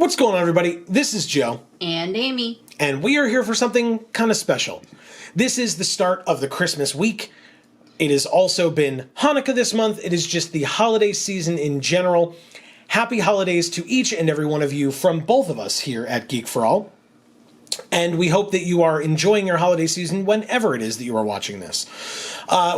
What's going on, everybody? This is Joe. And Amy. And we are here for something kind of special. This is the start of the Christmas week. It has also been Hanukkah this month. It is just the holiday season in general. Happy holidays to each and every one of you from both of us here at Geek for All. And we hope that you are enjoying your holiday season whenever it is that you are watching this.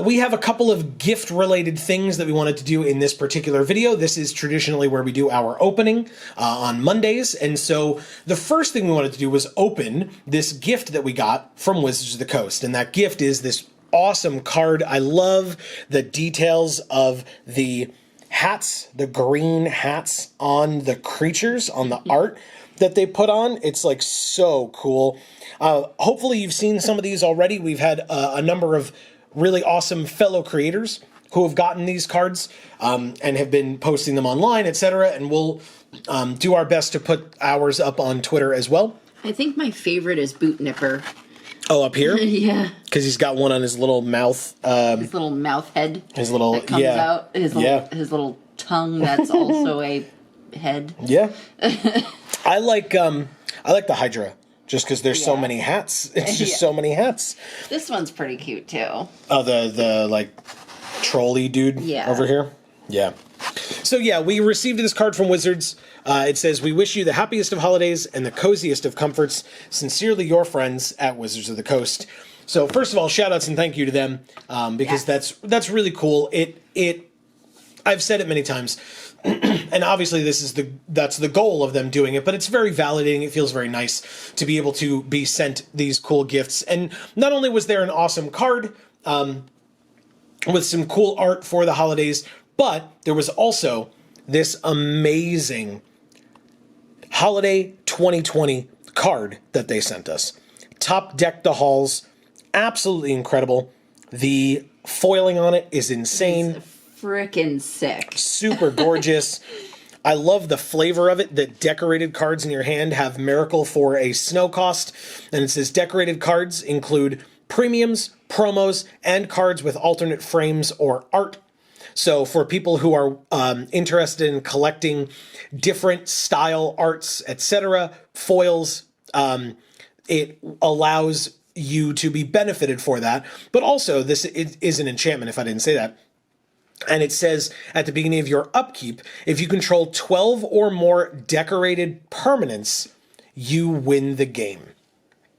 We have a couple of gift-related things that we wanted to do in this particular video. This is traditionally where we do our opening on Mondays. And so the first thing we wanted to do was open this gift that we got from Wizards of the Coast. And that gift is this awesome card. I love the details of the hats, the green hats on the creatures, on the art that they put on. It's like so cool. Hopefully you've seen some of these already. We've had a number of really awesome fellow creators who have gotten these cards and have been posting them online, etc. And we'll do our best to put ours up on Twitter as well. I think my favorite is Boot Nipper. Oh, up here? Yeah. Because he's got one on his little mouth. His little mouth head. His little, that comes out. His little tongue that's also a head. Yeah. I like the Hydra, just because there's so many hats. It's just so many hats. This one's pretty cute too. Oh, the like trolley dude over here. Yeah. So yeah, we received this card from Wizards. It says, "We wish you the happiest of holidays and the coziest of comforts. Sincerely, your friends at Wizards of the Coast." So first of all, shout outs and thank you to them because that's really cool. I've said it many times. And obviously that's the goal of them doing it, but it's very validating. It feels very nice to be able to be sent these cool gifts. And not only was there an awesome card with some cool art for the holidays, but there was also this amazing holiday 2020 card that they sent us. Top Deck the Halls, absolutely incredible. The foiling on it is insane. Frickin' sick. Super gorgeous. I love the flavor of it. The decorated cards in your hand have Miracle for a snow cost. And it says decorated cards include premiums, promos, and cards with alternate frames or art. So for people who are interested in collecting different style arts, etc., foils, it allows you to be benefited for that. But also, this is an enchantment, if I didn't say that. And it says at the beginning of your upkeep, if you control 12 or more decorated permanents, you win the game.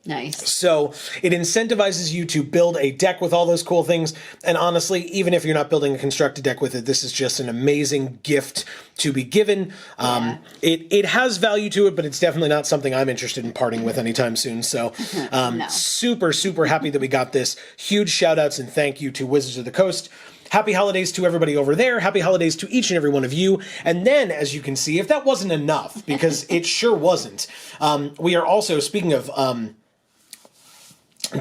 Nice. So it incentivizes you to build a deck with all those cool things. And honestly, even if you're not building a constructed deck with it, this is just an amazing gift to be given. It has value to it, but it's definitely not something I'm interested in parting with anytime soon. So No. super, super happy that we got this. Huge shout outs and thank you to Wizards of the Coast. Happy holidays to everybody over there. Happy holidays to each and every one of you. And then, as you can see, if that wasn't enough, because it sure wasn't, we are also, speaking of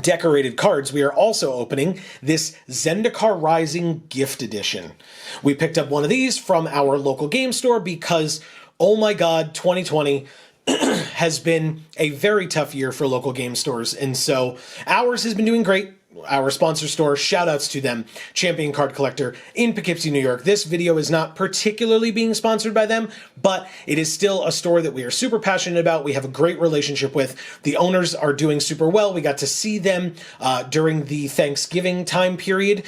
decorated cards, we are also opening this Zendikar Rising Gift Edition. We picked up one of these from our local game store because, oh my god, 2020 has been a very tough year for local game stores. And so ours has been doing great. Our sponsor store, shout outs to them, Champion Card Collector in Poughkeepsie, New York. This video is not particularly being sponsored by them, but it is still a store that we are super passionate about. We have a great relationship with. The owners are doing super well. We got to see them during the Thanksgiving time period.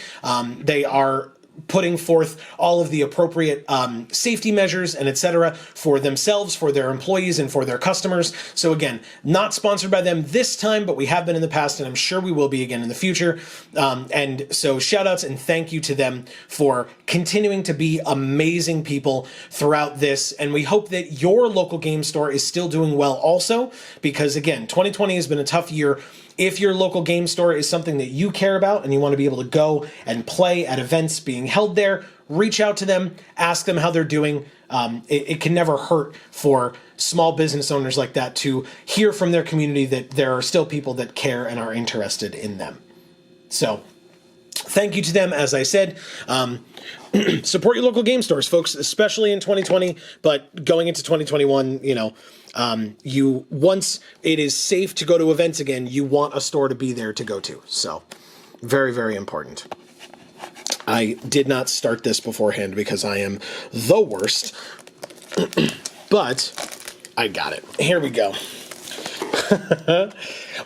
They are putting forth all of the appropriate safety measures and etc. for themselves, for their employees, and for their customers. So again, not sponsored by them this time, but we have been in the past, and I'm sure we will be again in the future. And so shout outs and thank you to them for continuing to be amazing people throughout this. And we hope that your local game store is still doing well also, because again, 2020 has been a tough year. If your local game store is something that you care about and you want to be able to go and play at events being held there, reach out to them, ask them how they're doing. It can never hurt for small business owners like that to hear from their community that there are still people that care and are interested in them. So thank you to them, as I said. Support your local game stores, folks, especially in 2020, but going into 2021, once it is safe to go to events again, you want a store to be there to go to. So very, very important. I did not start this beforehand because I am the worst, but I got it. Here we go.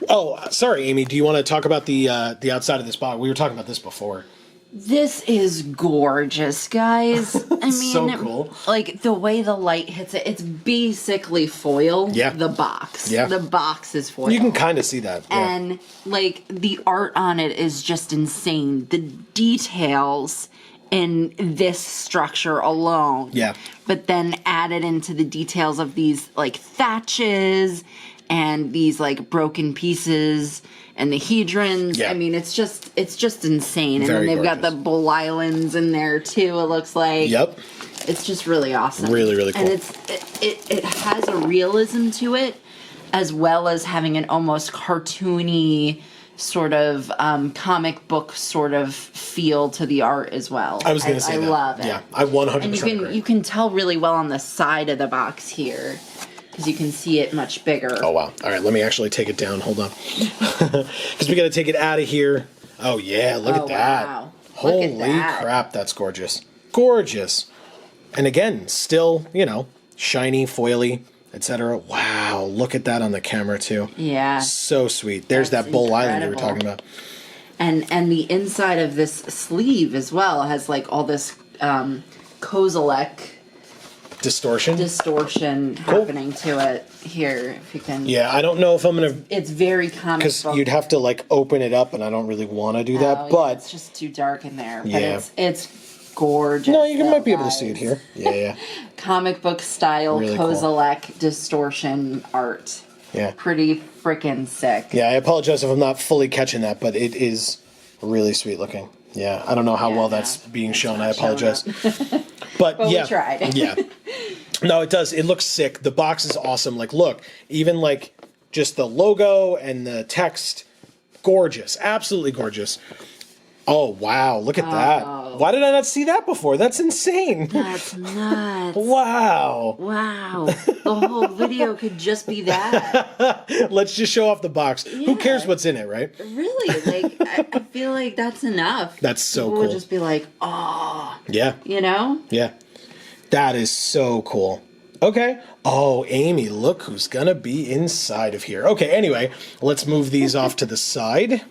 Oh, sorry, Amy. Do you want to talk about the outside of this box? We were talking about this before. This is gorgeous, guys. I mean, so cool. Like the way the light hits it, it's basically foil. Yeah. The box. Yeah. The box is foil. You can kind of see that. Yeah. And like the art on it is just insane. The details in this structure alone. Yeah. But then added into the details of these like thatches and these like broken pieces and the hedrons. Yeah. I mean, it's just insane. And Very then they've got gorgeous. the bull islands in there too, it looks like. Yep. It's just really awesome. Really, really cool. And it has a realism to it, as well as having an almost cartoony sort of comic book sort of feel to the art as well. I was going to say I that. love it. Yeah, I 100% And you can tell really well on the side of the box here, because you can see it much bigger. Oh, wow. All right, let me actually take it down. Hold on. Because we got to take it out of here. Oh, yeah, look at that. Wow. Holy Look at that. crap, that's gorgeous. Gorgeous. And again, still, shiny, foily, etc. Wow, look at that on the camera, too. Yeah. So sweet. There's That's that Bull Island you were incredible. talking about. And the inside of this sleeve as well has like all this Kozilek distortion happening to it here, if you can. Yeah, I don't know if I'm going to... It's very comic Because book. you'd have to, open it up, and I don't really want to do that, Oh, yeah, but... it's just too dark in there. But Yeah. it's gorgeous. No, you though, might be able to guys. see it here. Yeah. Comic book style Really cool. Kozilek distortion art. Yeah. Pretty freaking sick. Yeah, I apologize if I'm not fully catching that, but it is really sweet looking. Yeah, I don't know how Yeah, well no, that's being it's shown. not I apologize. showing But But we yeah, tried. yeah. No, it does. It looks sick. The box is awesome. Look, even just the logo and the text, gorgeous. Absolutely gorgeous. Oh, wow. Look at that. Why did I not see that before? That's insane. That's nuts. Wow. Wow. The whole video could just be that. Let's just show off the box. Who cares what's in it, right? Really, I feel like that's enough. That's so People cool. would just be like, oh, Yeah. Yeah. That is so cool. Okay. Oh, Amy, look who's going to be inside of here. Okay, anyway, let's move these off to the side.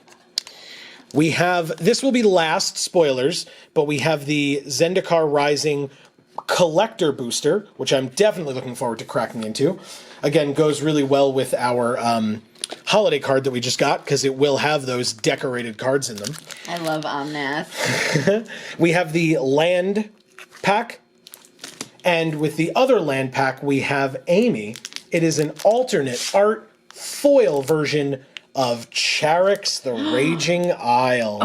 We have, this will be last, spoilers, but we have the Zendikar Rising Collector Booster, which I'm definitely looking forward to cracking into. Again, goes really well with our holiday card that we just got, because it will have those decorated cards in them. I love Omnath. We have the land pack, and with the other land pack, we have Amy. It is an alternate art foil version of Charix the Raging Isle.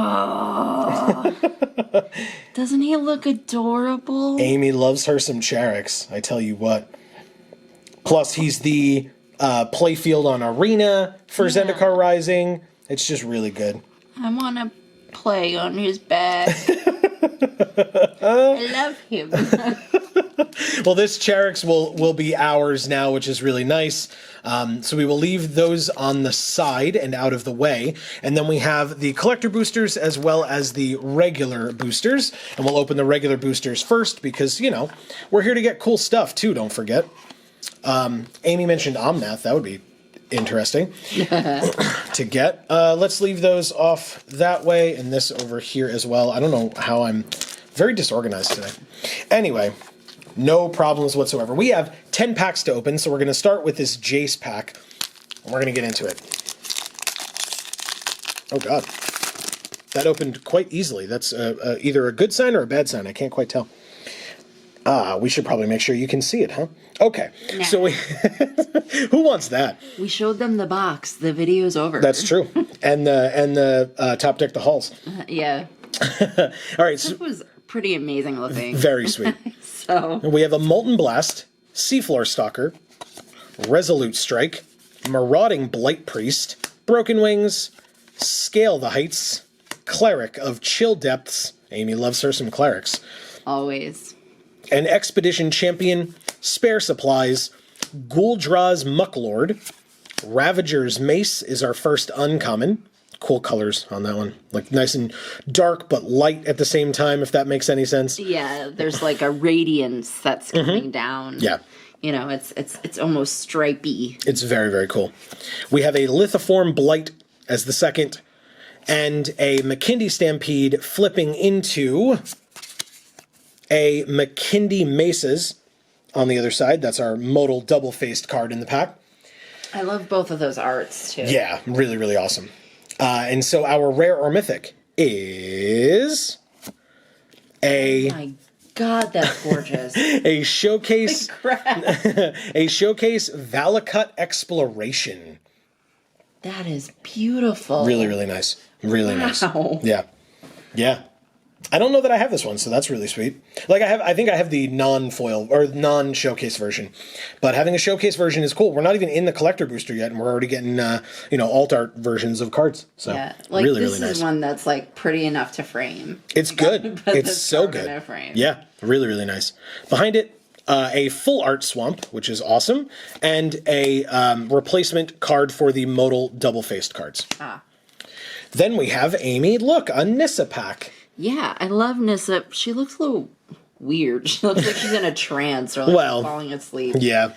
Doesn't he look adorable? Amy loves her some Charix, I tell you what. Plus, he's the playfield on Arena for Zendikar Rising. It's just really good. I want to play on his back. I love him. Well, this Charix will be ours now, which is really nice. So we will leave those on the side and out of the way. And then we have the collector boosters as well as the regular boosters. And we'll open the regular boosters first because, we're here to get cool stuff too, don't forget. Amy mentioned Omnath. That would be interesting to get. Let's leave those off that way and this over here as well. I don't know how I'm very disorganized today. Anyway, no problems whatsoever. We have 10 packs to open, so we're going to start with this Jace pack, and we're going to get into it. Oh, God. That opened quite easily. That's either a good sign or a bad sign. I can't quite tell. We should probably make sure you can see it, huh? Okay. Nah. So we... Who wants that? We showed them the box. The video's over. That's true. And the Top Deck the Halls. Yeah. All right. So, This was pretty amazing looking. very sweet. So, We have a Molten Blast, Seafloor Stalker, Resolute Strike, Marauding Blight Priest, Broken Wings, Scale the Heights, Cleric of Chill Depths. Amy loves her some clerics. always. An Expedition Champion, Spare Supplies, Guldra's Mucklord, Ravager's Mace is our first uncommon. Cool colors on that one. Like nice and dark but light at the same time, if that makes any sense. Yeah, there's like a radiance that's coming down. Yeah. You know, it's almost stripey. It's very, very cool. We have a Lithiform Blight as the second, and a McKindy Stampede flipping into a McKindy Maces on the other side. That's our modal double-faced card in the pack. I love both of those arts, too. Yeah, really, really awesome. And so our rare or mythic is a... Oh my God, that's gorgeous. a showcase... Crap. a showcase Valakut Exploration. That is beautiful. Really, really nice. Really nice. Wow. Yeah. Yeah. I don't know that I have this one, so that's really sweet. Like I think I have the non-foil or non-showcase version, but having a showcase version is cool. We're not even in the collector booster yet, and we're already getting alt art versions of cards. So yeah, like really, this really nice. is one that's like pretty enough to frame. It's good. It's so good. In a frame. Yeah, really, really nice. Behind it, a full art swamp, which is awesome, and a replacement card for the modal double-faced cards. Ah. Then we have Amy. Look, Anissa Pack. Yeah, I love Nissa. She looks a little weird. She looks like she's in a trance or like falling asleep. Yeah.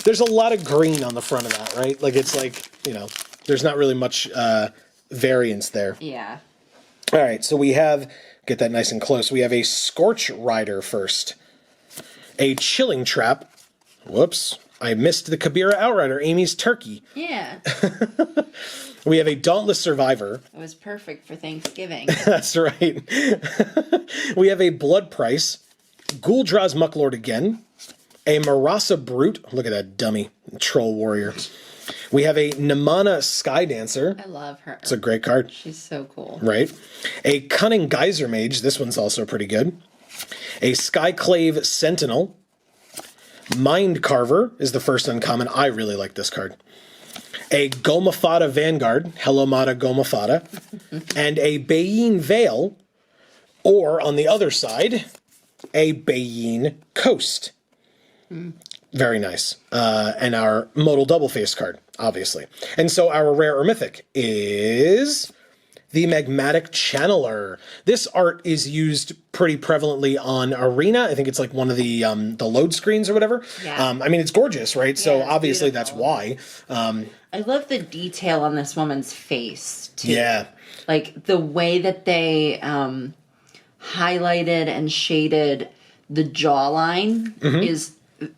There's a lot of green on the front of that, right? Like it's like, there's not really much variance there. Yeah. All right, so we have, get that nice and close, we have a Scorch Rider first. A Chilling Trap. Whoops. I missed the Kabira Outrider, Amy's Turkey. Yeah. We have a Dauntless Survivor. It was perfect for Thanksgiving. That's right. We have a Blood Price, Guldra's Mucklord again, a Marasa Brute. Look at that dummy troll warrior. We have a Namana Sky Dancer. I love her. It's a great card. She's so cool. Right. A Cunning Geyser Mage. This one's also pretty good. A Skyclave Sentinel. Mind Carver is the first uncommon. I really like this card. A Gomafada Vanguard, Helomata Gomafada, and a Bayin Veil, or on the other side, a Bayin Coast. Very nice. And our modal double-faced card, obviously. And so our rare or mythic is the Magmatic Channeler. This art is used pretty prevalently on Arena. I think it's like one of the load screens or whatever. Yeah. I mean, it's gorgeous, right? So obviously that's why. I love the detail on this woman's face, too. Yeah. Like, the way that they highlighted and shaded the jawline is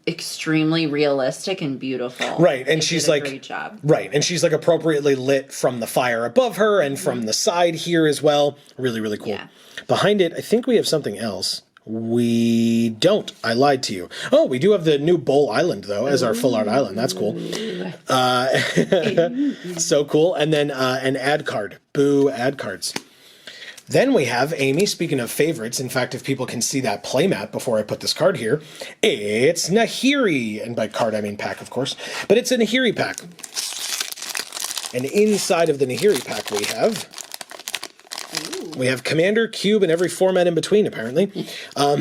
extremely realistic and beautiful. Right, and she's like, great job. Right, and she's like appropriately lit from the fire above her and from the side here as well. Really, really cool. Yeah. Behind it, I think we have something else. We don't. I lied to you. Oh, we do have the new Bowl Island, though, as our full art island. That's cool. So cool. And then an ad card. Boo, ad cards. Then we have Amy, speaking of favorites. In fact, if people can see that playmat before I put this card here, it's Nahiri. And by card, I mean pack, of course. But it's a Nahiri pack. And inside of the Nahiri pack we have Commander, Cube, and every format in between, apparently. All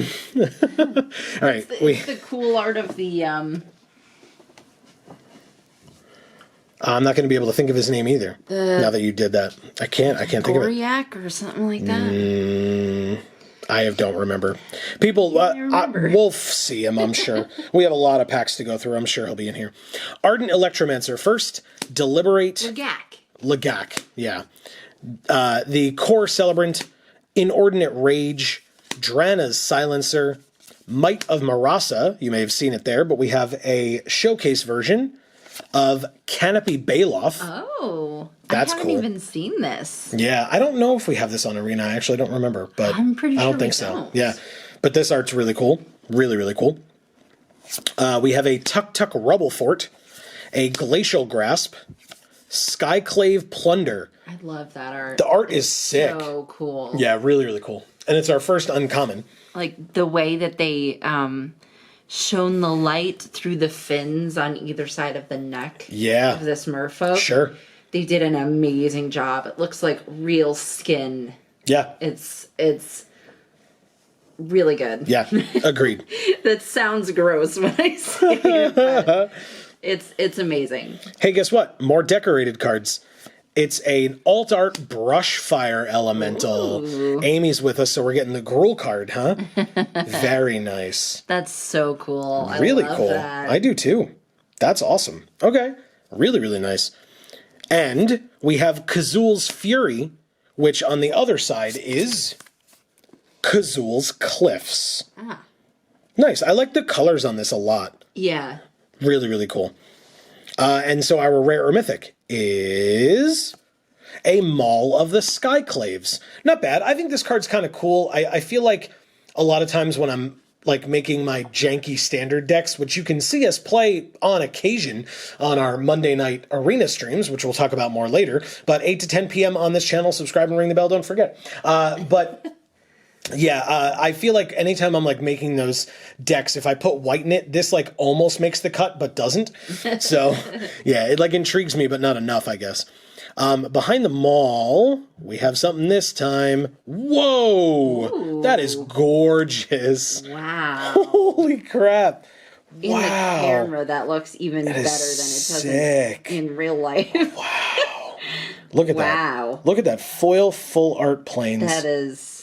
right. It's the cool art of the... I'm not going to be able to think of his name either. Now that you did that, I can't think of it. Goriak or something like that. I don't remember. People, we'll see him. I'm sure. We have a lot of packs to go through. I'm sure he'll be in here. Ardent Electromancer first. Deliberate. Lagak. Yeah. The Core Celebrant. Inordinate Rage. Drana's Silencer. Might of Marasa. You may have seen it there, but we have a showcase version of Canopy Baloth. Oh, that's cool. I haven't even seen this. Yeah, I don't know if we have this on Arena. I actually don't remember, but I'm pretty sure I don't think so. Yeah, but this art's really cool. Really, really cool. We have a Tuk Tuk Rubble Fort, a Glacial Grasp, Skyclave Plunder. I love that art. The art is sick. So cool. Yeah, really, really cool. And it's our first uncommon. Like the way that they shone the light through the fins on either side of the neck of this merfolk. Sure. They did an amazing job. It looks like real skin. Yeah. It's really good. Yeah, agreed. That sounds gross when I say it, but it's amazing. Hey, guess what? More decorated cards. It's an alt art brush fire elemental. Ooh. Amy's with us, so we're getting the Gruul card, huh? Very nice. That's so cool. Really I love cool. that. I do too. That's awesome. Okay. Really, really nice. And we have Kazul's Fury, which on the other side is Kazul's Cliffs. Ah. Nice. I like the colors on this a lot. Yeah. Really, really cool. And so our rare or mythic is a Maul of the Skyclaves. Not bad. I think this card's kind of cool. I feel like a lot of times when I'm like making my janky standard decks, which you can see us play on occasion on our Monday night arena streams, which we'll talk about more later, but 8 to 10 p.m. on this channel. Subscribe and ring the bell, don't forget. Yeah, I feel like anytime I'm like making those decks, if I put white in it, this like almost makes the cut but doesn't. So yeah, it like intrigues me, but not enough, I guess. Behind the Maul, we have something this time. Whoa! Ooh. That is gorgeous. Wow. Holy crap. In wow. the camera, that looks even better than it does in real life. Wow. Look at that. Wow. Look at that foil full art planes. That is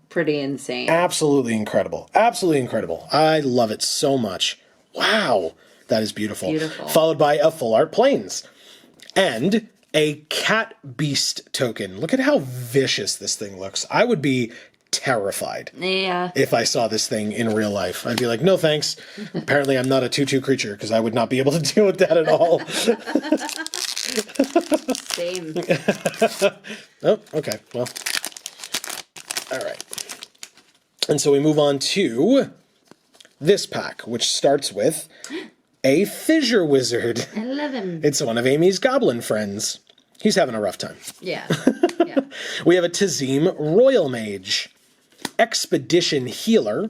pretty insane. Absolutely incredible. Absolutely incredible. I love it so much. Wow. That is beautiful. Beautiful. Followed by a full art planes. And a cat beast token. Look at how vicious this thing looks. I would be terrified Yeah. if I saw this thing in real life. I'd be like, no thanks. Apparently I'm not a 2/2 creature because I would not be able to deal with that at all. Same. Oh, okay. Well. All right. And so we move on to this pack, which starts with a Fissure Wizard. I love him. It's one of Amy's goblin friends. He's having a rough time. Yeah. Yeah. We have a Tazim Royal Mage, Expedition Healer,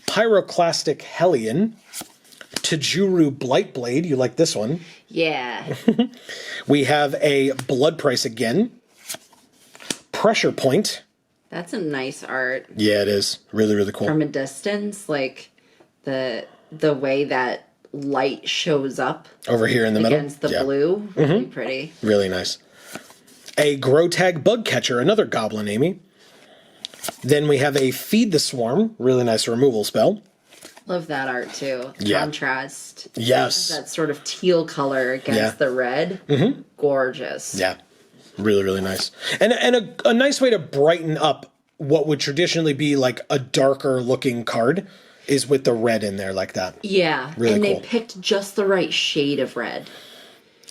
Pyroclastic Hellion, Tajuru Blightblade. You like this one? Yeah. We have a Blood Price again, Pressure Point. That's a nice art. Yeah, it is. Really, really cool. From a distance, like the way that light shows up Over here in the middle. against the blue. Really pretty. Really nice. A Grotag Bugcatcher, another goblin, Amy. Then we have a Feed the Swarm, really nice removal spell. Love that art too. Yeah. Contrast. Yes. That sort of teal color against the red. Mm-hmm. Gorgeous. Yeah. Really, really nice. And a nice way to brighten up what would traditionally be like a darker looking card is with the red in there like that. Yeah. Really and cool. they picked just the right shade of red.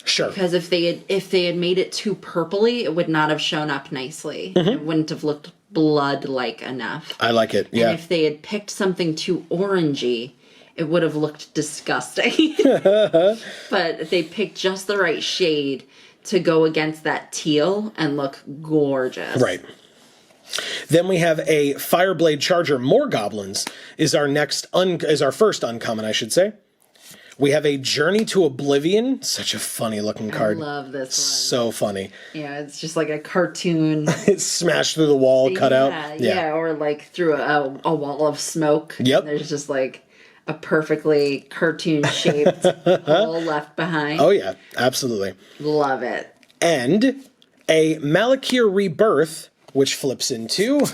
Sure. Because if they had made it too purpley, it would not have shown up nicely. It wouldn't have looked blood-like enough. I like it. Yeah. And if they had picked something too orangey, it would have looked disgusting. But they picked just the right shade to go against that teal and look gorgeous. Right. Then we have a Fireblade Charger, More Goblins, is our first uncommon, I should say. We have a Journey to Oblivion, such a funny looking card. I love this one. So funny. Yeah, it's just like a cartoon. It's smashed through the wall, cut out. Yeah, or like through a wall of smoke. Yep. There's just like a perfectly cartoon shaped hole left behind. Oh yeah, absolutely. Love it. And a Malakir Rebirth, which flips into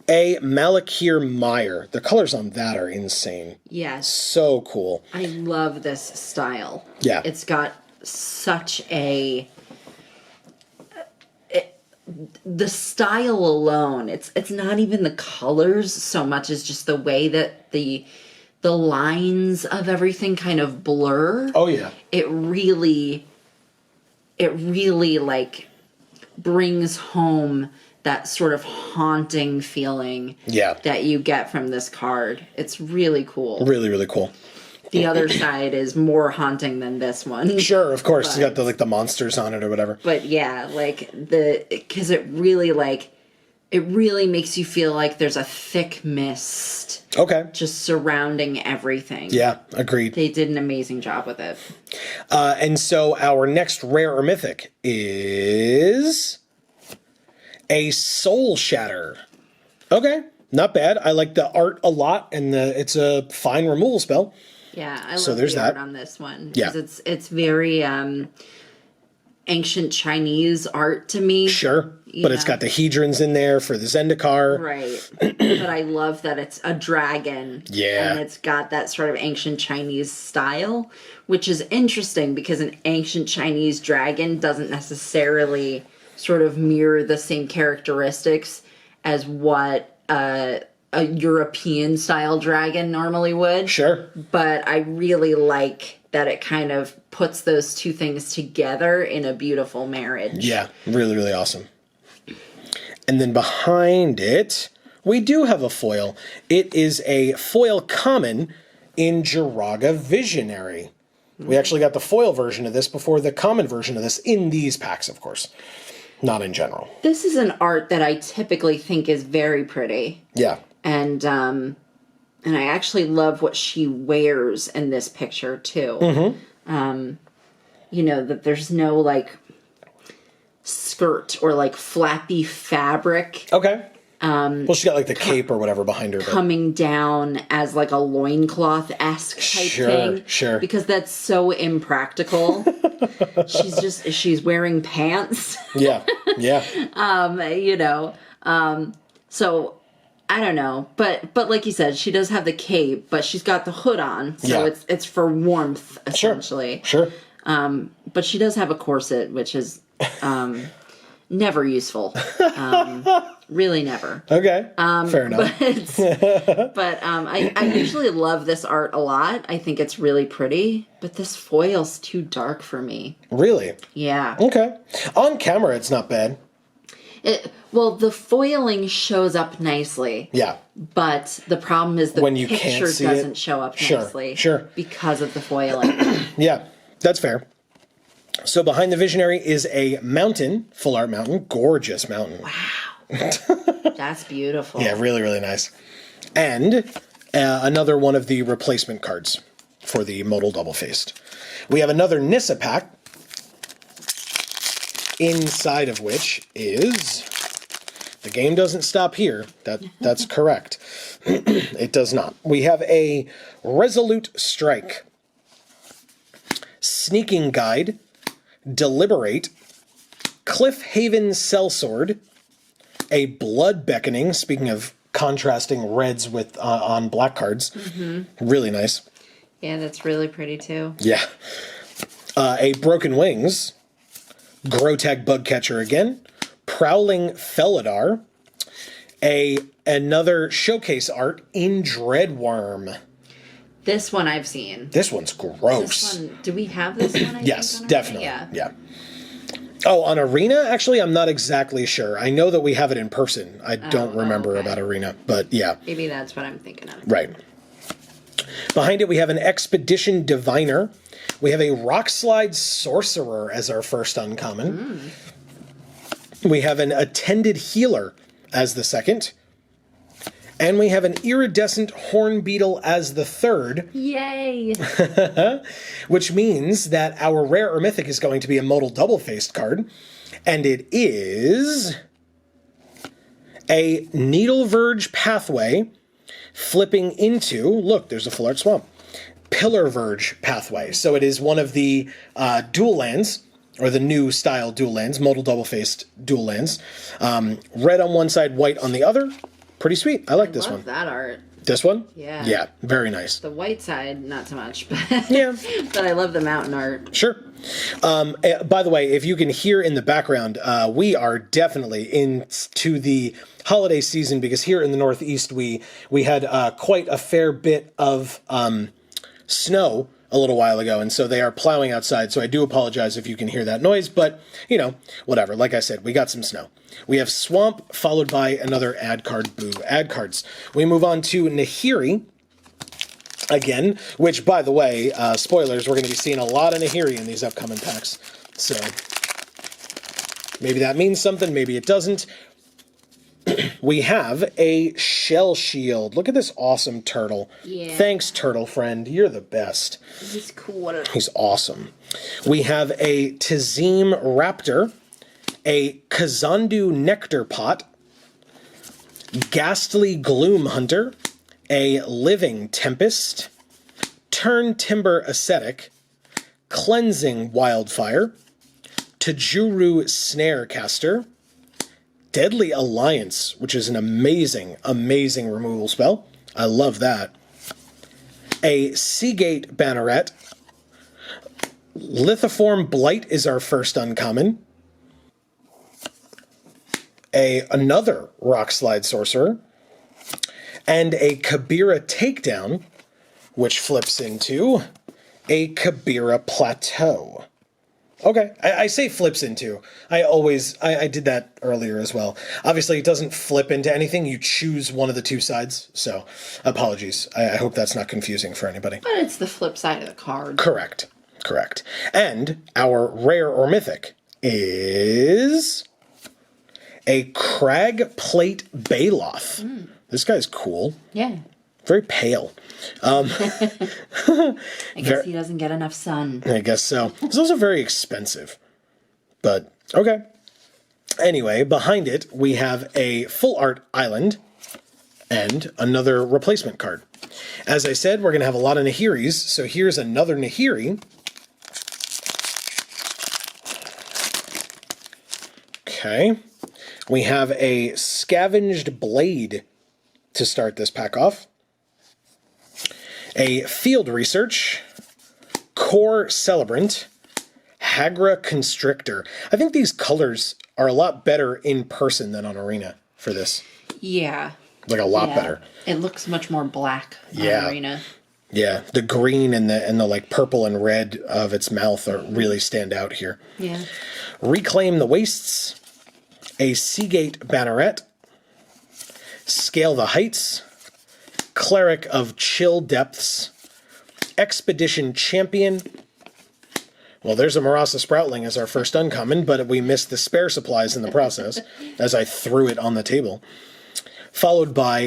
a Malakir Mire. The colors on that are insane. Yes. So cool. I love this style. Yeah. It's got such a... the style alone, it's not even the colors so much as just the way that the lines of everything kind of blur. Oh yeah. It really like brings home that sort of haunting feeling that you get from this card. It's really cool. Really, really cool. The other side is more haunting than this one. Sure, of course. It's got the monsters on it or whatever. But yeah, like because it really makes you feel like there's a thick mist. Okay. Just surrounding everything. Yeah, agreed. They did an amazing job with it. And so our next rare or mythic is a Soul Shatter. Okay, not bad. I like the art a lot, and it's a fine removal spell. Yeah, I So love there's the art that. on this one. Yeah. Because it's very ancient Chinese art to me. Sure. But it's got the hedrons in there for the Zendikar. Right. But I love that it's a dragon. Yeah. And it's got that sort of ancient Chinese style, which is interesting because an ancient Chinese dragon doesn't necessarily sort of mirror the same characteristics as what a European style dragon normally would. Sure. But I really like that it kind of puts those two things together in a beautiful marriage. Yeah, really, really awesome. And then behind it, we do have a foil. It is a foil common in Jiraga Visionary. We actually got the foil version of this before the common version of this in these packs, of course. Not in general. This is an art that I typically think is very pretty. Yeah. And I actually love what she wears in this picture, too. Mm-hmm. You know, that there's no, like, skirt or, like, flappy fabric. Okay. Well, she's got, like, the cape or whatever behind her. Coming down as, like, a loincloth-esque type thing. Sure. Because that's so impractical. She's wearing pants. Yeah. You know. So... I don't know, but like you said, she does have the cape, but she's got the hood on, so it's for warmth essentially. Sure. But she does have a corset, which is never useful. Really never. Okay. Fair enough. But I usually love this art a lot. I think it's really pretty, but this foil's too dark for me. Really? Yeah. Okay. On camera, it's not bad. Well, the foiling shows up nicely. Yeah. But the problem is the picture doesn't show up nicely. Sure. Because of the foiling. Yeah, that's fair. So behind the Visionary is a mountain, full art mountain, gorgeous mountain. Wow. That's beautiful. Yeah, really, really nice. And another one of the replacement cards for the modal double-faced. We have another Anissa Pack, inside of which is... The game doesn't stop here. That's correct. It does not. We have a Resolute Strike, Sneaking Guide, Deliberate, Cliffhaven Sellsword, a Blood Beckoning, speaking of contrasting reds with on black cards. Mm-hmm. Really nice. Yeah, that's really pretty too. Yeah. A Broken Wings, Grotag Bugcatcher again, Prowling Felidar, another showcase art in Dreadworm. This one I've seen. This one's gross. This one, do we have this one? Yes, definitely. Yeah. Oh, on Arena? Actually, I'm not exactly sure. I know that we have it in person. I don't remember about Arena, but yeah. Maybe that's what I'm thinking of. Right. Behind it, we have an Expedition Diviner. We have a Rockslide Sorcerer as our first uncommon. We have an Attended Healer as the second. And we have an Iridescent Horn Beetle as the third. Yay! Which means that our rare or mythic is going to be a modal double-faced card. And it is a Needle Verge Pathway flipping into, look, there's a Full Art Swamp, Pillar Verge Pathway. So it is one of the dual lands, or the new style dual lands, modal double-faced dual lands. Red on one side, white on the other. Pretty sweet. I like this one. That art. This one? Yeah. Yeah, very nice. The white side, not so much. But yeah. But I love the mountain art. Sure. By the way, if you can hear in the background, we are definitely into the holiday season, because here in the Northeast, we had quite a fair bit of snow a little while ago, and so they are plowing outside, so I do apologize if you can hear that noise, but, you know, whatever. Like I said, we got some snow. We have Swamp, followed by another ad card. Boo, ad cards. We move on to Nahiri, again, which, by the way, spoilers, we're going to be seeing a lot of Nahiri in these upcoming packs, so maybe that means something, maybe it doesn't. We have a Shell Shield. Look at this awesome turtle. Yeah. Thanks, turtle friend. You're the best. He's cool. He's awesome. We have a Tazim Raptor, a Kazandu Nectar Pot, Ghastly Gloom Hunter, a Living Tempest, Turn Timber Ascetic, Cleansing Wildfire, Tajuru Snarecaster, Deadly Alliance, which is an amazing, amazing removal spell. I love that. A Seagate Banneret. Lithiform Blight is our first uncommon. Another Rockslide Sorcerer. And a Kabira Takedown, which flips into a Kabira Plateau. Okay, I say flips into. I did that earlier as well. Obviously, it doesn't flip into anything. You choose one of the two sides. So, apologies. I hope that's not confusing for anybody. But it's the flip side of the card. Correct. And our rare or mythic is a Crag Plate Baloth. This guy's cool. Yeah. Very pale. I guess he doesn't get enough sun. I guess so. It's also very expensive. But, okay. Anyway, behind it, we have a full art island and another replacement card. As I said, we're going to have a lot of Nahiris, so here's another Nahiri. Okay. We have a Scavenged Blade to start this pack off. A Field Research, Core Celebrant, Hagra Constrictor. I think these colors are a lot better in person than on Arena for this. Yeah. Like a lot better. It looks much more black on Arena. Yeah, the green and the like purple and red of its mouth really stand out here. Yeah. Reclaim the Wastes, a Seagate Banneret, Scale the Heights, Cleric of Chill Depths, Expedition Champion. Well, there's a Marasa Sproutling as our first uncommon, but we missed the spare supplies in the process as I threw it on the table. Followed by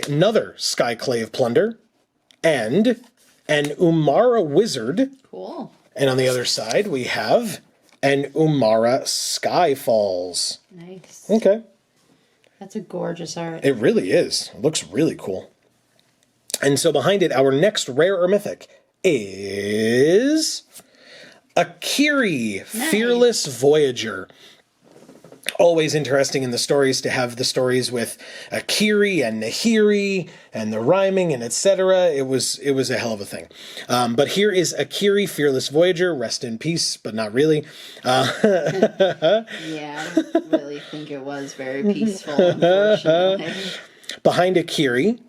another Skyclave Plunder and an Umara Wizard. Cool. And on the other side, we have an Umara Skyfalls. Nice. Okay. That's a gorgeous art. It really is. It looks really cool. And so behind it, our next rare or mythic is a Kiri, Fearless Voyager. Always interesting in the stories to have the stories with a Kiri and Nahiri and the rhyming and etc. It was a hell of a thing. But here is a Kiri, Fearless Voyager. Rest in peace, but not really. Yeah, I don't really think it was very peaceful, unfortunately. Behind a Kiri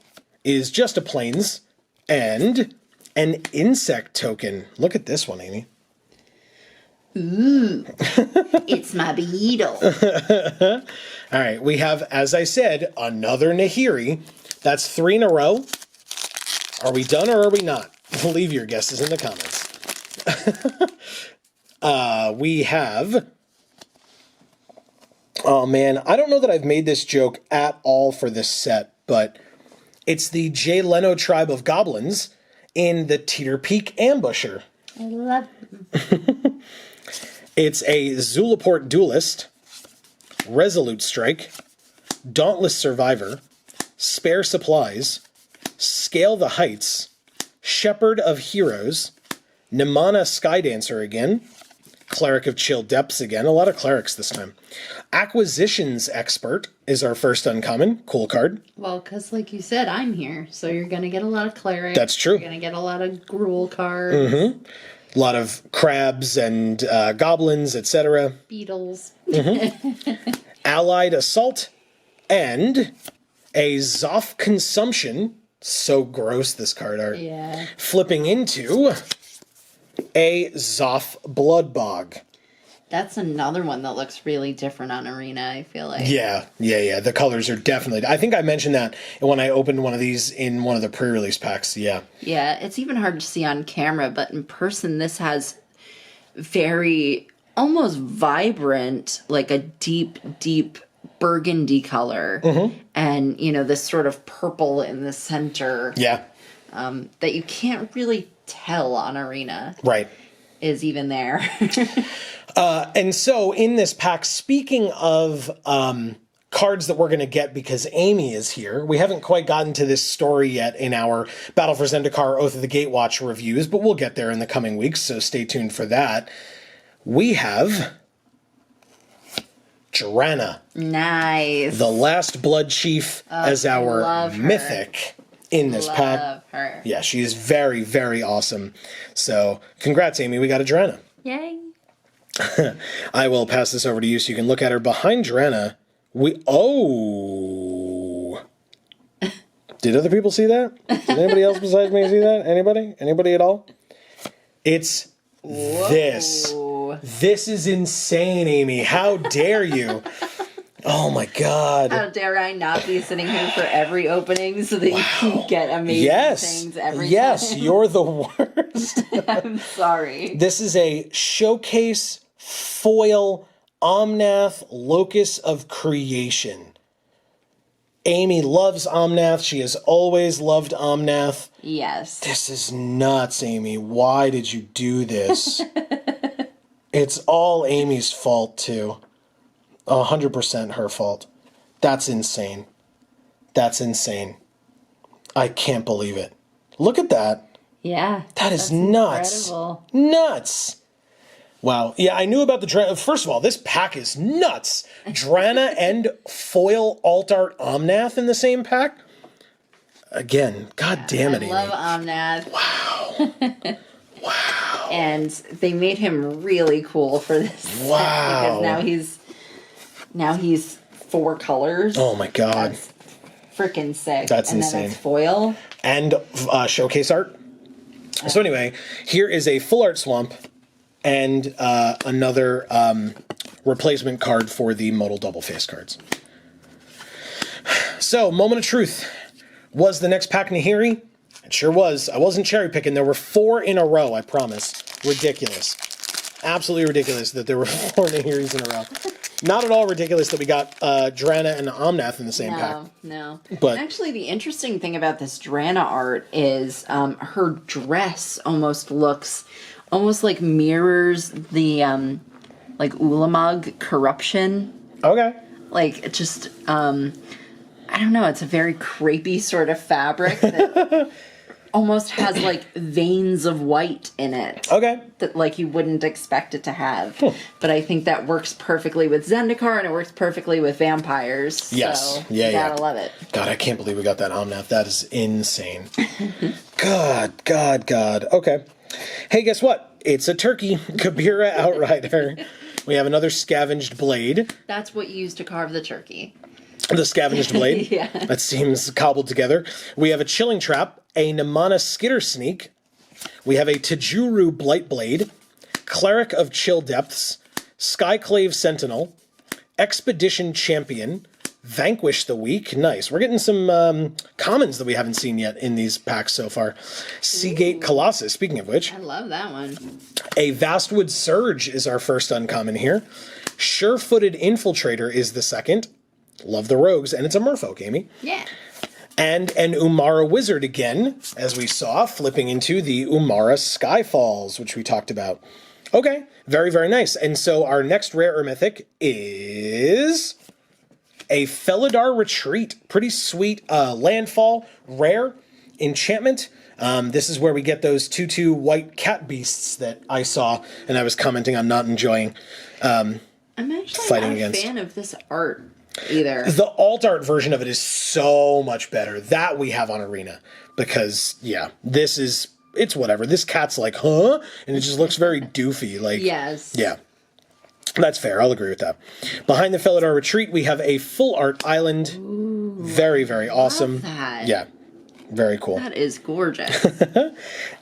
is just a Plains and an insect token. Look at this one, Amy. Ooh, it's my beetle. All right, we have, as I said, another Nahiri. That's 3 in a row. Are we done or are we not? Leave your guesses in the comments. We have... Oh, man, I don't know that I've made this joke at all for this set, but it's the Jay Leno tribe of goblins in the Teeter Peak Ambusher. I love it. It's a Zulaport Duelist, Resolute Strike, Dauntless Survivor, Spare Supplies, Scale the Heights, Shepherd of Heroes, Nimana Skydancer again, Cleric of Chill Depths again, a lot of clerics this time. Acquisitions Expert is our first uncommon, cool card. Well, because like you said, I'm here, so you're going to get a lot of cleric. That's true. You're going to get a lot of gruel cards. Mm-hmm. A lot of crabs and goblins, etc. Beetles. Mm-hmm. Allied Assault and a Zoth Consumption. So gross, this card art. Yeah. Flipping into a Zoth Bloodbog. That's another one that looks really different on Arena, I feel like. Yeah. The colors are definitely... I think I mentioned that when I opened one of these in one of the pre-release packs, yeah. Yeah, it's even hard to see on camera, but in person this has very, almost vibrant, like a deep, deep burgundy color. Mm-hmm. And, you know, this sort of purple in the center. Yeah. That you can't really tell on Arena. Right. Is even there. And so in this pack, speaking of cards that we're going to get because Amy is here, we haven't quite gotten to this story yet in our Battle for Zendikar Oath of the Gatewatch reviews, but we'll get there in the coming weeks, so stay tuned for that. We have Drana, Nice. the last Blood Chief as our love her. mythic in this pack. Love her. Yeah, she is very, very awesome. So, congrats, Amy. We got a Drana. Yay. I will pass this over to you so you can look at her. Behind Drana, oh. Did other people see that? Did anybody else besides me see that? Anybody? Anybody at all? It's this. This is insane, Amy. How dare you? Oh my God. How dare I not be sitting here for every opening so that you can get amazing things every time? Yes, you're the worst. I'm sorry. This is a showcase foil Omnath Locus of Creation. Amy loves Omnath. She has always loved Omnath. Yes. This is nuts, Amy. Why did you do this? It's all Amy's fault, too. 100% her fault. That's insane. That's insane. I can't believe it. Look at that. Yeah. That is nuts. Incredible. Nuts. Wow. Yeah, I knew about the Drana. First of all, this pack is nuts. Drana and foil alt art Omnath in the same pack. Again, god damn it, Amy. I love Omnath. Wow. Wow. And they made him really cool for this set Wow. because now he's 4 colors. Oh my god. That's freaking sick. That's and insane. Then it's foil. And showcase art. So anyway, here is a full art swamp and another replacement card for the modal double face cards. So, moment of truth. Was the next pack Nahiri? It sure was. I wasn't cherry picking. There were 4 in a row, I promise. Ridiculous. Absolutely ridiculous that there were 4 Nahiris in a row. Not at all ridiculous that we got Drana and Omnath in the same pack. No. But actually, the interesting thing about this Drana art is her dress almost like mirrors the like Ulamog corruption. okay. Like it just I don't know, it's a very crepey sort of fabric that almost has like veins of white in it. Okay. That like you wouldn't expect it to have. But I think that works perfectly with Zendikar and it works perfectly with vampires. Yes. So Yeah, you gotta love it. God, I can't believe we got that Omnath. That is insane. God. Okay. Hey, guess what? It's a turkey. Kabira Outrider. We have another Scavenged Blade. That's what you use to carve the turkey. The Scavenged Blade. Yeah. That seems cobbled together. We have a Chilling Trap, a Namana Skitter Sneak. We have a Tajuru Blight Blade, Cleric of Chill Depths, Skyclave Sentinel, Expedition Champion, Vanquish the Weak. Nice. We're getting some commons that we haven't seen yet in these packs so far. Seagate Colossus, speaking of which. I love that one. A Vastwood Surge is our first uncommon here. Sure-Footed Infiltrator is the second. Love the rogues, and it's a merfolk, Amy. Yeah. And an Umara Wizard again, as we saw, flipping into the Umara Skyfalls, which we talked about. Okay, very, very nice. And so our next rare or mythic is a Felidar Retreat. Pretty sweet landfall, rare enchantment. This is where we get those 2/2 white cat beasts that I saw, and I was commenting on not enjoying I'm actually fighting not a against. fan of this art either. The alt art version of it is so much better. That we have on Arena. Because, yeah, it's whatever. This cat's like, huh? And it just looks very doofy. Like, Yes. Yeah. That's fair. I'll agree with that. Behind the Felidar Retreat, we have a full art island. Ooh, very, very awesome. Love that. Yeah. Very cool. That is gorgeous.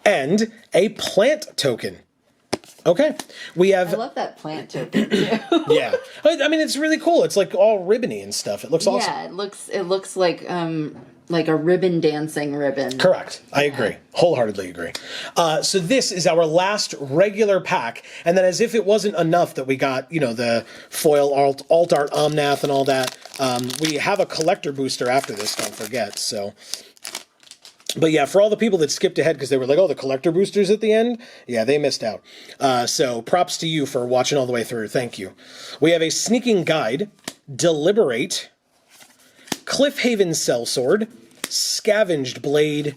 And a plant token. Okay. We have... I love that plant token too. Yeah. I mean, it's really cool. It's like all ribbony and stuff. It looks awesome. Yeah, it looks like a ribbon dancing ribbon. Correct. I agree. Wholeheartedly agree. So this is our last regular pack. And then as if it wasn't enough that we got, the foil alt art Omnath and all that, we have a collector booster after this, don't forget. So... But yeah, for all the people that skipped ahead because they were like, oh, the collector boosters at the end? Yeah, they missed out. So props to you for watching all the way through. Thank you. We have a Sneaking Guide, Deliberate, Cliffhaven Sellsword, Scavenged Blade,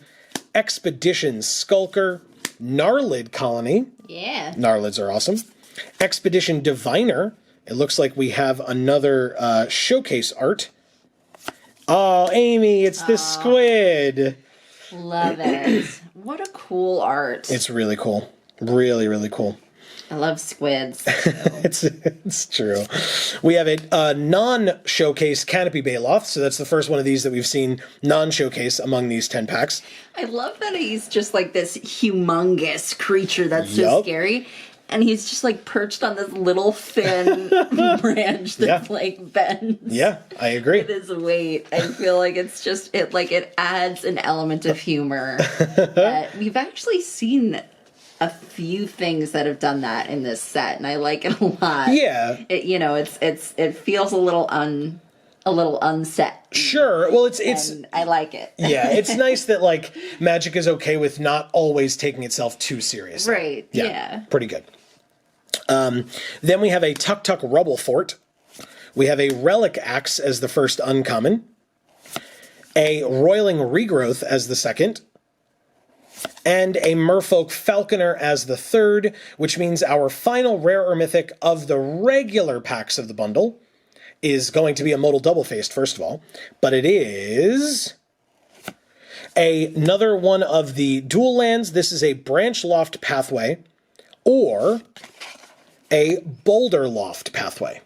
Expedition Skulker, Gnarlid Colony. Yeah. Gnarlids are awesome. Expedition Diviner, it looks like we have another showcase art. Oh, Amy, it's the squid. Love it. What a cool art. It's really cool. Really, really cool. I love squids. It's true. We have a non-showcase Canopy Baloth, so that's the first one of these that we've seen non-showcase among these 10 packs. I love that he's just like this humongous creature that's so scary. And he's just like perched on this little thin branch that's like bends. Yeah, I agree. With his weight. I feel like it's just, it adds an element of humor. We've actually seen a few things that have done that in this set, and I like it a lot. Yeah. It feels a little unset. Sure. Well, it's and I like it. Yeah, it's nice that like Magic is okay with not always taking itself too seriously. Right. Yeah. Pretty good. Then we have a Tuk Tuk Rubble Fort. We have a Relic Axe as the first uncommon. A Roiling Regrowth as the second. And a Merfolk Falconer as the third, which means our final rare or mythic of the regular packs of the bundle is going to be a modal double-faced, first of all. But it is another one of the dual lands. This is a Branch Loft Pathway or a Boulder Loft Pathway.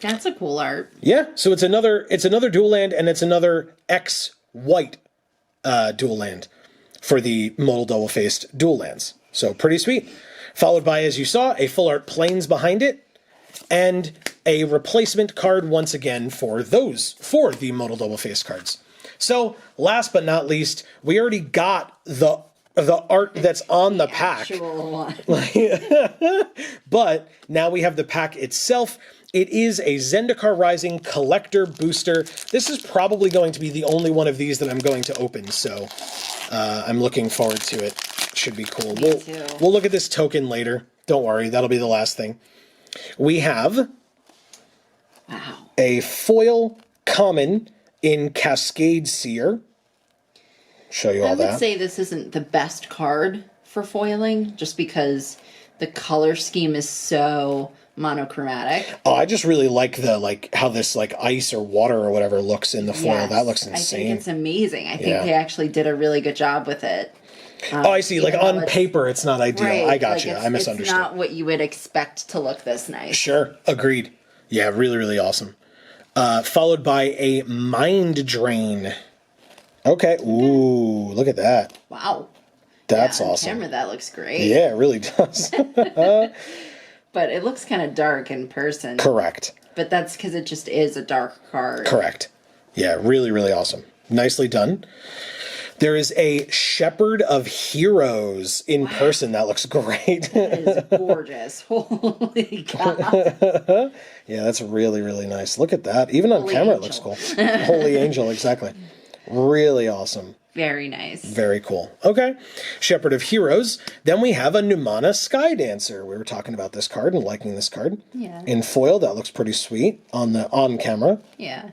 That's a cool art. Yeah, so it's another dual land, and it's another X-white dual land for the modal double-faced dual lands. So pretty sweet. Followed by, as you saw, a full art Plains behind it, and a replacement card once again for the modal double-faced cards. So last but not least, we already got the art that's on the pack. But now we have the pack itself. It is a Zendikar Rising collector booster. This is probably going to be the only one of these that I'm going to open, so I'm looking forward to it. Should be cool. We'll look at this token later. Don't worry, that'll be the last thing. We have a foil common in Cascade Seer. Show you all that. I would say this isn't the best card for foiling, just because the color scheme is so monochromatic. Oh, I just really like how this ice or water or whatever looks in the foil. Yes, that looks insane. I think it's amazing. I think they actually did a really good job with it. I see. On paper, it's not ideal. Right, I got you. I misunderstood. It's not what you would expect to look this nice. Sure. Agreed. Yeah, really, really awesome. Followed by a Mind Drain. Okay. Ooh, look at that. Wow. That's on awesome. Camera, that looks great. Yeah, it really does. But it looks kind of dark in person. Correct. But that's because it just is a dark card. Correct. Yeah, really, really awesome. Nicely done. There is a Shepherd of Heroes in person. That looks great. That is gorgeous. Holy God. Yeah, that's really, really nice. Look at that. Even on Holy camera, Angel. it looks cool. Holy Angel, exactly. Really awesome. Very nice. Very cool. Okay. Shepherd of Heroes. Then we have a Numana Sky Dancer. We were talking about this card and liking this card. Yeah. In foil, that looks pretty sweet on camera. Yeah.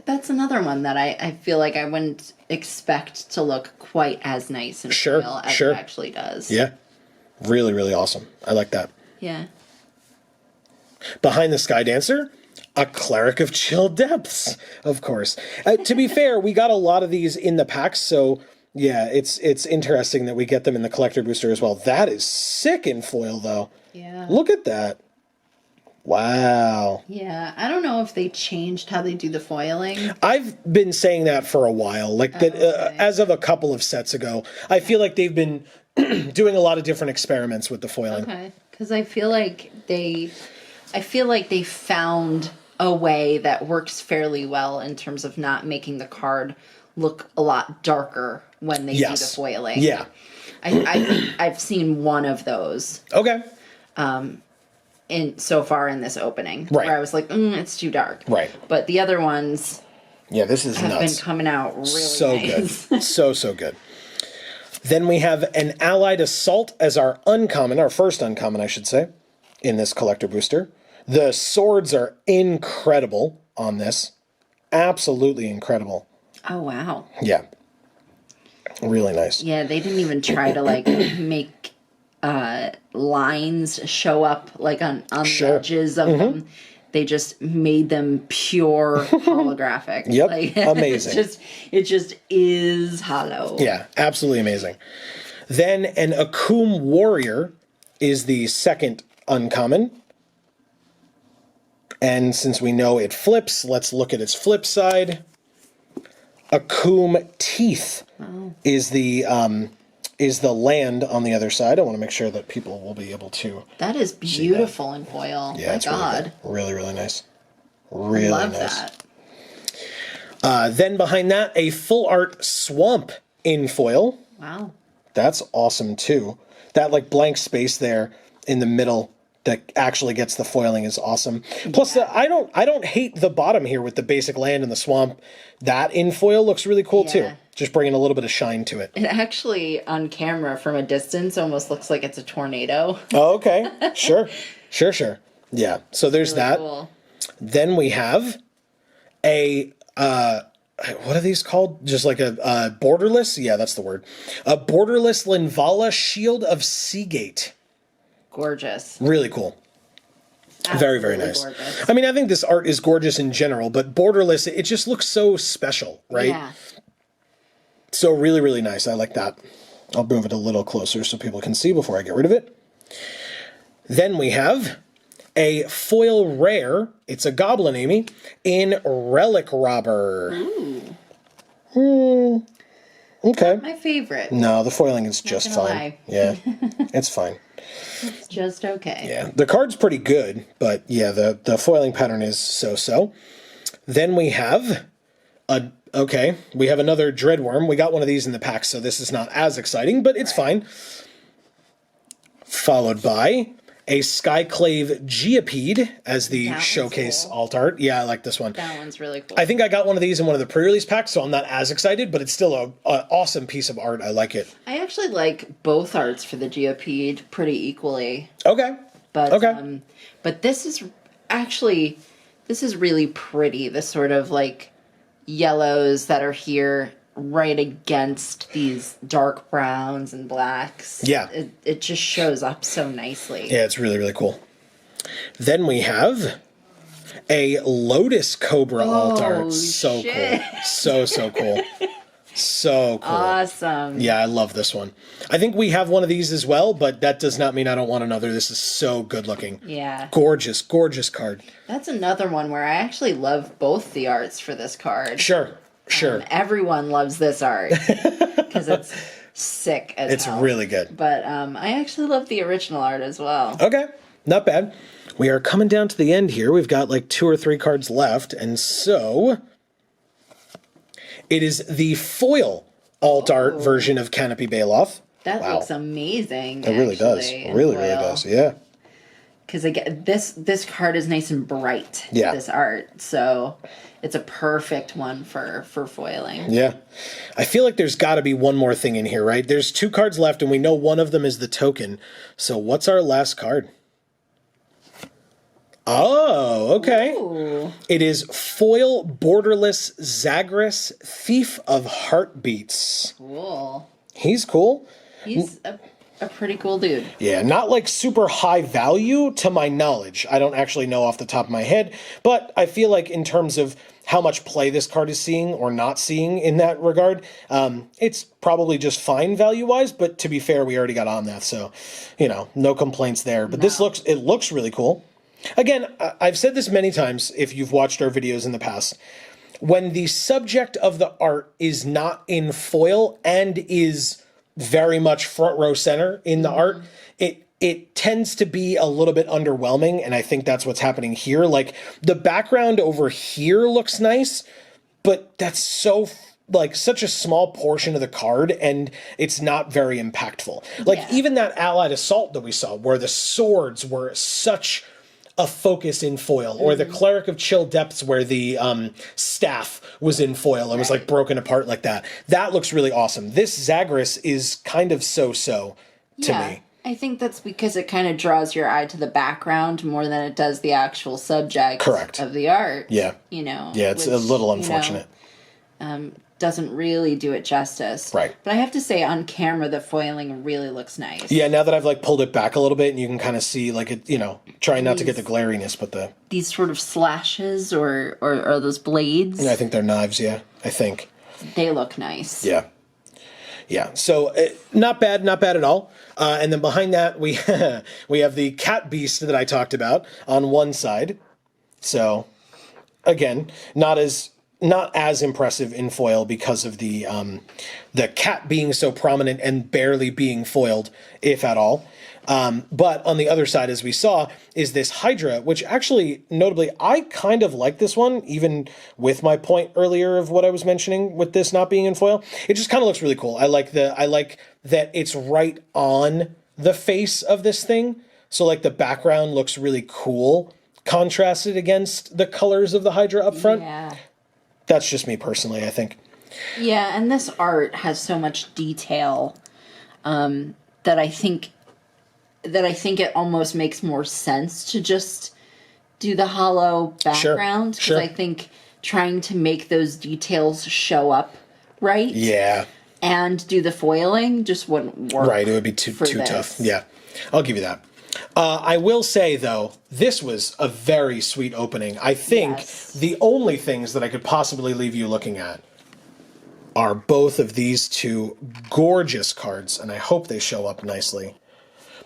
That's another one that I feel like I wouldn't expect to look quite as nice in foil as it actually does. Yeah. Really, really awesome. I like that. Yeah. Behind the Sky Dancer, a Cleric of Chill Depths, of course. To be fair, we got a lot of these in the packs, so yeah, it's interesting that we get them in the collector booster as well. That is sick in foil, though. Yeah. Look at that. Wow. Yeah, I don't know if they changed how they do the foiling. I've been saying that for a while, as of a couple of sets ago. I feel like they've been doing a lot of different experiments with the foiling. Okay, because I feel like they found a way that works fairly well in terms of not making the card look a lot darker when they do the foiling. Yeah. I think I've seen one of those. Okay. So far in this opening, right, where I was like, it's too dark. Right. But the other ones, this is have nuts. been coming out really so nice. Good, so good. Then we have an Allied Assault as our uncommon, our first uncommon, I should say, in this collector booster. The swords are incredible on this, absolutely incredible. Oh wow. Yeah. Really nice. Yeah, they didn't even try to make lines show up like on the edges of them. They just made them pure holographic. Yep, like, amazing. It just is hollow. Yeah, absolutely amazing. Then an Akum Warrior is the second uncommon. And since we know it flips, let's look at its flip side. Akum Teeth is the land on the other side. I want to make sure that people will be able to. That is beautiful in foil. Yeah, My God. Really, really nice. Really I love nice. that. Then behind that, a full art Swamp in foil. Wow. That's awesome too. That like blank space there in the middle that actually gets the foiling is awesome. Plus, I don't hate the bottom here with the basic land and the swamp. That in foil looks really cool too. Just bringing a little bit of shine to it. It actually, on camera from a distance, almost looks like it's a tornado. Oh, okay. Sure. Yeah. So there's Really that. cool. Then we have a what are these called? Just like a borderless? Yeah, that's the word. A borderless Linvala Shield of Seagate. Gorgeous. Really cool. Very, very nice. Gorgeous. I mean, I think this art is gorgeous in general, but borderless, it just looks so special, right? Yeah. So really, really nice. I like that. I'll move it a little closer so people can see before I get rid of it. Then we have a foil rare. It's a Goblin, Amy, in Relic Robber. Ooh. Okay. Not my favorite. No, the foiling is just gonna fine. lie. Yeah, it's fine. It's just okay. Yeah, the card's pretty good, but yeah, the foiling pattern is so-so. Then we have we have another Dreadworm. We got one of these in the pack, so this is not as exciting, but it's fine. Followed by a Skyclave Geopede as the That one's showcase cool. alt art. Yeah, I like this one. That one's really cool. I think I got one of these in one of the pre-release packs, so I'm not as excited, but it's still an awesome piece of art. I like it. I actually like both arts for the Geopede pretty equally. Okay. But but this is really pretty. The sort of like yellows that are here right against these dark browns and blacks. Yeah. It just shows up so nicely. Yeah, it's really, really cool. Then we have a Lotus Cobra alt art. So shit. cool. So cool. So cool. Awesome. Yeah, I love this one. I think we have one of these as well, but that does not mean I don't want another. This is so good llooking. Yeah. Gorgeous, gorgeous card. That's another one where I actually love both the arts for this card. Sure. Everyone loves this art because it's sick as It's hell. really good. But I actually love the original art as well. Okay, not bad. We are coming down to the end here. We've got like 2 or 3 cards left, and so it is the foil alt art version of Canopy Baloth. That looks amazing. It really does. It really does. Yeah. Because again, this card is nice and bright. Yeah. This art, so it's a perfect one for foiling. Yeah. I feel like there's got to be one more thing in here, right? There's 2 cards left, and we know one of them is the token. So what's our last card? Oh, okay. Ooh. It is foil borderless Zagras, Thief of Heartbeats. Cool. He's cool. He's a pretty cool dude. Yeah, not like super high value to my knowledge. I don't actually know off the top of my head, but I feel like in terms of how much play this card is seeing or not seeing in that regard, it's probably just fine value-wise, but to be fair, we already got on that, so, no complaints there. But this looks really cool. Again, I've said this many times if you've watched our videos in the past. When the subject of the art is not in foil and is very much front row center in the art, it tends to be a little bit underwhelming, and I think that's what's happening here. Like, the background over here looks nice, but that's such a small portion of the card, and it's not very impactful. Even that Allied Assault that we saw, where the swords were such a focus in foil, or the Cleric of Chill Depths where the staff was in foil and was like broken apart like that. That looks really awesome. This Zagras is kind of so-so to me. I think that's because it kind of draws your eye to the background more than it does the actual subject Correct. of the art. Yeah. Yeah, it's a little unfortunate. doesn't really do it justice. Right. But I have to say, on camera, the foiling really looks nice. Yeah, now that I've like pulled it back a little bit, and you can kind of see like it, trying not to get the glariness, but these sort of slashes or those blades. I think they're knives. Yeah, I think they look nice. Yeah. Yeah, so not bad at all. And then behind that, we have the cat beast that I talked about on one side. So, again, not as impressive in foil because of the cat being so prominent and barely being foiled, if at all. But on the other side, as we saw, is this Hydra, which actually, notably, I kind of like this one, even with my point earlier of what I was mentioning with this not being in foil. It just kind of looks really cool. I like that it's right on the face of this thing. So like the background looks really cool, contrasted against the colors of the Hydra up front. Yeah. That's just me personally, I think. Yeah, and this art has so much detail that I think it almost makes more sense to just do the hollow background. Because I think trying to make those details show up right. Yeah. And do the foiling just wouldn't work. Right, it would be too tough. Yeah, I'll give you that. I will say, though, this was a very sweet opening. I think the only things that I could possibly leave you looking at are both of these two gorgeous cards, and I hope they show up nicely.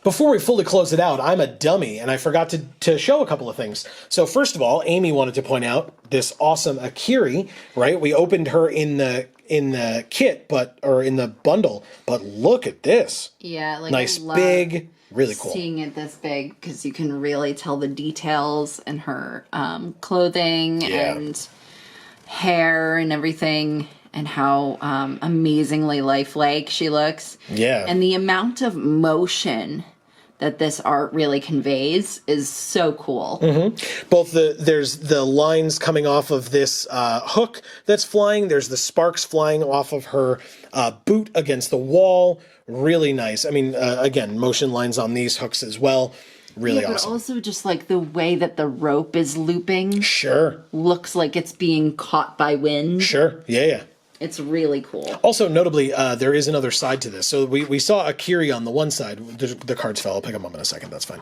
Before we fully close it out, I'm a dummy, and I forgot to show a couple of things. So first of all, Amy wanted to point out this awesome Kiri, right? We opened her in the kit, or in the bundle, but look at this. Yeah, like nice, big, really cool. Seeing it this big, because you can really tell the details in her clothing and hair and everything, and how amazingly lifelike she looks. Yeah. And the amount of motion that this art really conveys is so cool. Mm-hmm. Both there's the lines coming off of this hook that's flying. There's the sparks flying off of her boot against the wall. Really nice. I mean, again, motion lines on these hooks as well. Really awesome. But also just like the way that the rope is looping. Sure. Looks like it's being caught by wind. Sure. Yeah. It's really cool. Also, notably, there is another side to this. So we saw Kiri on the one side. The cards fell. I'll pick them up in a second. That's fine.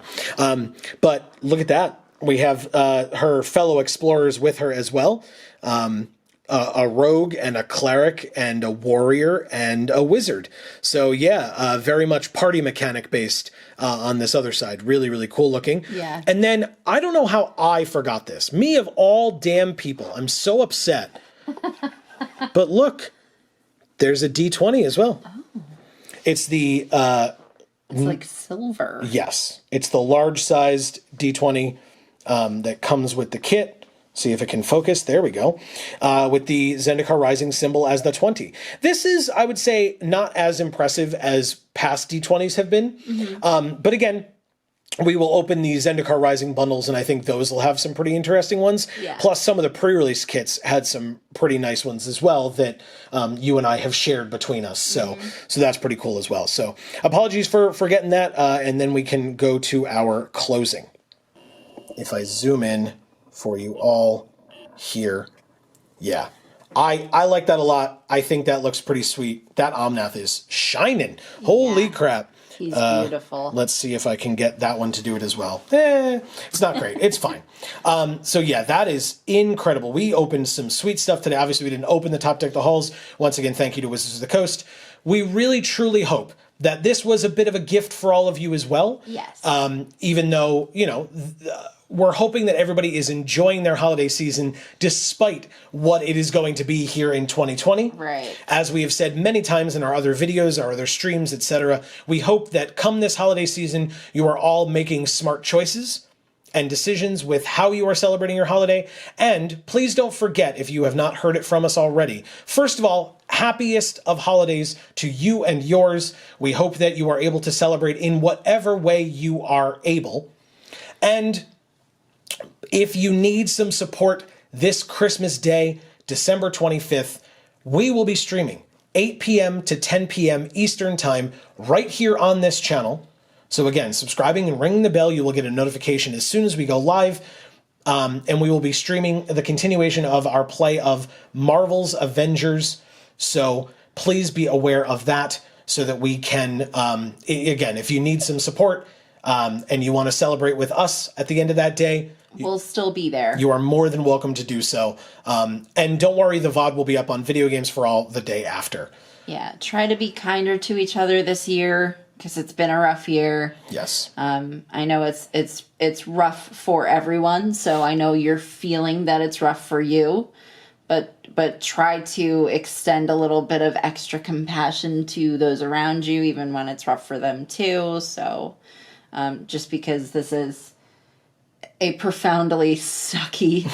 But look at that. We have her fellow explorers with her as well. A rogue and a cleric and a warrior and a wizard. So yeah, very much party mechanic based on this other side. Really, really cool looking. Yeah. And then I don't know how I forgot this. Me of all damn people. I'm so upset. But look, there's a D20 as well. Oh. It's the... it's like silver. Yes. It's the large-sized D20 that comes with the kit. See if it can focus. There we go. With the Zendikar Rising symbol as the 20. This is, I would say, not as impressive as past D20s have been. Mm-hmm. But again... we will open the Zendikar Rising bundles, and I think those will have some pretty interesting ones. Yeah. Plus, some of the pre-release kits had some pretty nice ones as well that you and I have shared between us. So that's pretty cool as well. So apologies for getting that, and then we can go to our closing. If I zoom in for you all here, yeah. I like that a lot. I think that looks pretty sweet. That Omnath is shining. Holy crap. He's beautiful. Let's see if I can get that one to do it as well. It's not great. It's fine. So yeah, that is incredible. We opened some sweet stuff today. Obviously, we didn't open the Top Deck the Halls. Once again, thank you to Wizards of the Coast. We really, truly hope that this was a bit of a gift for all of you as well. Yes. Even though, we're hoping that everybody is enjoying their holiday season despite what it is going to be here in 2020. Right. As we have said many times in our other videos, our other streams, etc., we hope that come this holiday season, you are all making smart choices and decisions with how you are celebrating your holiday. And please don't forget, if you have not heard it from us already, first of all, happiest of holidays to you and yours. We hope that you are able to celebrate in whatever way you are able. And if you need some support this Christmas Day, December 25th, we will be streaming 8 p.m. to 10 p.m. Eastern Time right here on this channel. So again, subscribing and ringing the bell, you will get a notification as soon as we go live. And we will be streaming the continuation of our play of Marvel's Avengers So please be aware of that so that we can, again, if you need some support and you want to celebrate with us at the end of that day, we'll still be there. You are more than welcome to do so. And don't worry, the VOD will be up on Video Games for All the day after. Yeah, try to be kinder to each other this year because it's been a rough year. Yes. I know it's rough for everyone, so I know you're feeling that it's rough for you, but try to extend a little bit of extra compassion to those around you, even when it's rough for them too. So, just because this is a profoundly sucky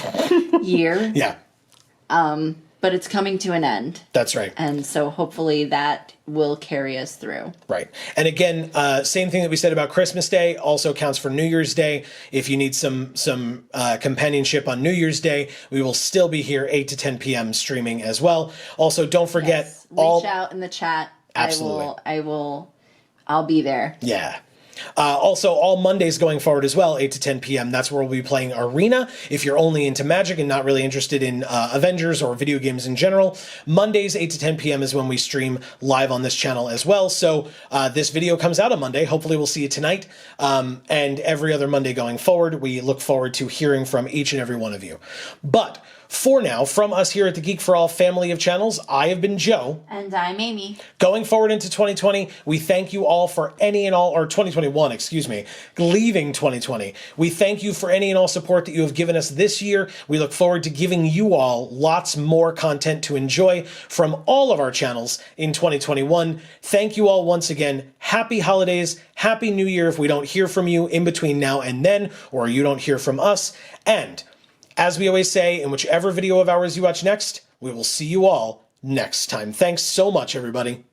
year. Yeah. But it's coming to an end. That's right. And so hopefully that will carry us through. Right. And again, same thing that we said about Christmas Day also counts for New Year's Day. If you need some companionship on New Year's Day, we will still be here 8 to 10 p.m. streaming as well. Also, don't forget reach out in the chat. Absolutely. I'll be there. Yeah. Also, all Mondays going forward as well, 8 to 10 p.m. That's where we'll be playing Arena. If you're only into Magic and not really interested in Avengers or video games in general, Mondays, 8 to 10 p.m. is when we stream live on this channel as well. So this video comes out on Monday. Hopefully we'll see you tonight. And every other Monday going forward, we look forward to hearing from each and every one of you. But for now, from us here at the Geek for All family of channels, I have been Joe. And I'm Amy. Going forward into 2020, we thank you all for any and all, or 2021, excuse me, leaving 2020. We thank you for any and all support that you have given us this year. We look forward to giving you all lots more content to enjoy from all of our channels in 2021. Thank you all once again. Happy holidays. Happy New Year if we don't hear from you in between now and then, or you don't hear from us. And as we always say, in whichever video of ours you watch next, we will see you all next time. Thanks so much, everybody.